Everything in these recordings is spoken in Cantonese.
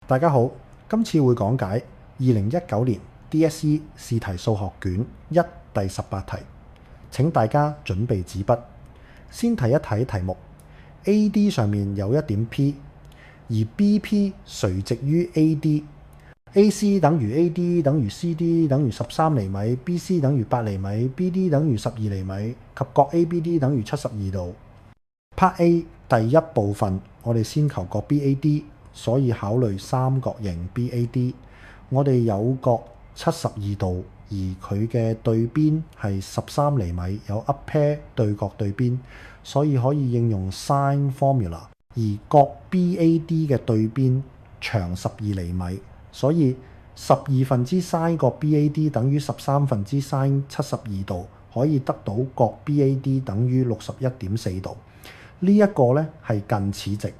大家好，今次會講解2019年 DSE 試題數學卷1第18題。請大家準備紙筆。先睇一睇題目。AD 上面有一點 P， 而 BP 垂直於 AD。AC 等於 AD 等於 CD 等於13厘米，BC 等於8厘米，BD 等於12厘米，及角 ABD 等於72度。Part A 第一部分，我哋先求角 BAD， 所以考慮三角形 BAD。我哋有角72度，而佢嘅對邊係13厘米，有 up pair 對角對邊，所以可以應用 sin formula。而角 BAD 嘅對邊長12厘米，所以12分之 sin 角 BAD 等於13分之 sin 72度，可以得到角 BAD 等於61.4度。呢一個咧係近似值，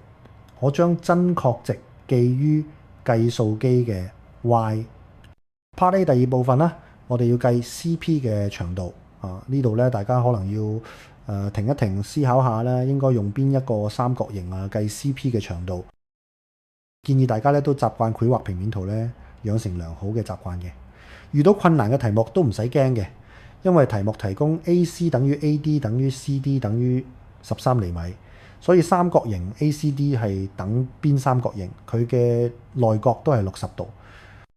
我將真確值記於計數機嘅 y。Part A 第二部分啦，我哋要計 CP 嘅長度。呢度咧大家可能要停一停思考下咧，應該用邊一個三角形計 CP 嘅長度。建議大家咧都習慣繪畫平面圖咧，養成良好嘅習慣嘅。遇到困難嘅題目都唔使驚嘅，因為題目提供 AC 等於 AD 等於 CD 等於13厘米，所以三角形 ACD 係等邊三角形，佢嘅內角都係60度。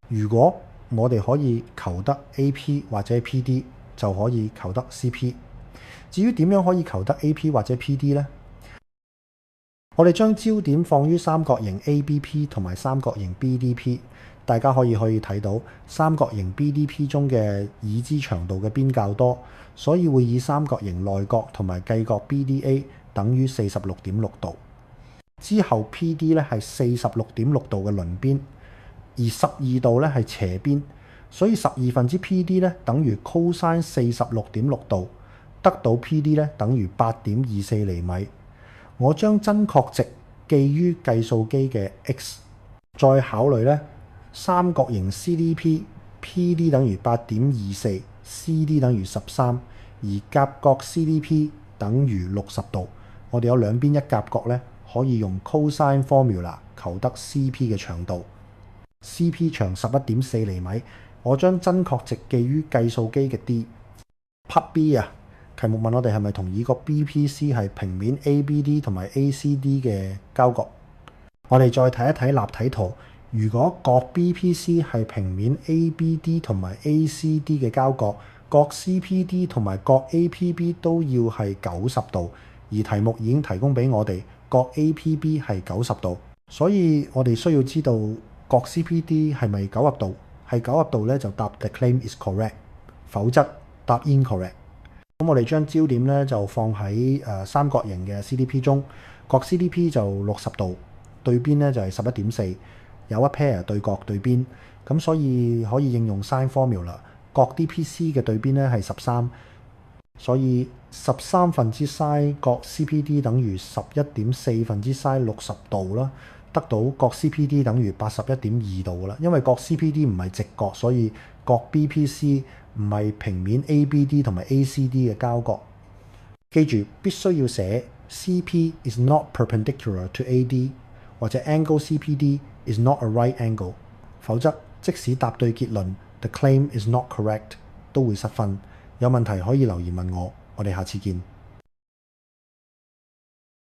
如果我哋可以求得 AP 或者 PD， 就可以求得 CP。至於點樣可以求得 AP 或者 PD 呢？我哋將焦點放於三角形 ABP 同埋三角形 BDP， 大家可以睇到三角形 BDP 中嘅已知長度嘅邊較多，所以會以三角形內角同埋計角 BDA 等於 46.6 度。之後 PD 咧係 46.6 度嘅鄰邊，而12度咧係斜邊，所以12分之 PD 咧等於 cosine 46.6 度，得到 PD 咧等於 8.24 厘米。我將真確值記於計數機嘅 x， 再考慮咧三角形 CDP，PD 等於 8.24，CD 等於13，而夾角 CDP 等於60度。我哋有兩邊一夾角咧，可以用 cosine formula 求得 CP 嘅長度。CP 長 11.4 厘米，我將真確值記於計數機嘅 D。Part B 題目問我哋係咪同意角 BPC 係平面 ABD 同埋 ACD 嘅交角。我哋再睇一睇立體圖，如果角 BPC 係平面 ABD 同埋 ACD 嘅交角，角 CPD 同埋角 APB 都要係90度，而題目已經提供俾我哋角 APB 係90度，所以我哋需要知道角 CPD 係咪90度，係90度咧就答 The claim is correct， 否則答 incorrect。咁我哋將焦點咧就放喺三角形嘅 CDP 中，角 CDP 就60度，對邊咧就係 11.4， 有一 pair 對角對邊，咁所以可以應用 sin formula。角 DPC 嘅對邊咧係13，所以13分之 sin 角 CPD 等於 11.4 分之 sin 60度啦，得到角 CPD 等於 81.2 度啦。因為角 CPD 唔係直角，所以角 BPC 唔係平面 ABD 同埋 ACD 嘅交角。記住必須要寫 CP is not perpendicular to AD， 或者 angle CPD is not a right angle， 否則即使答對結論 The claim is not correct 都會失分。有問題可以留言問我，我哋下次見。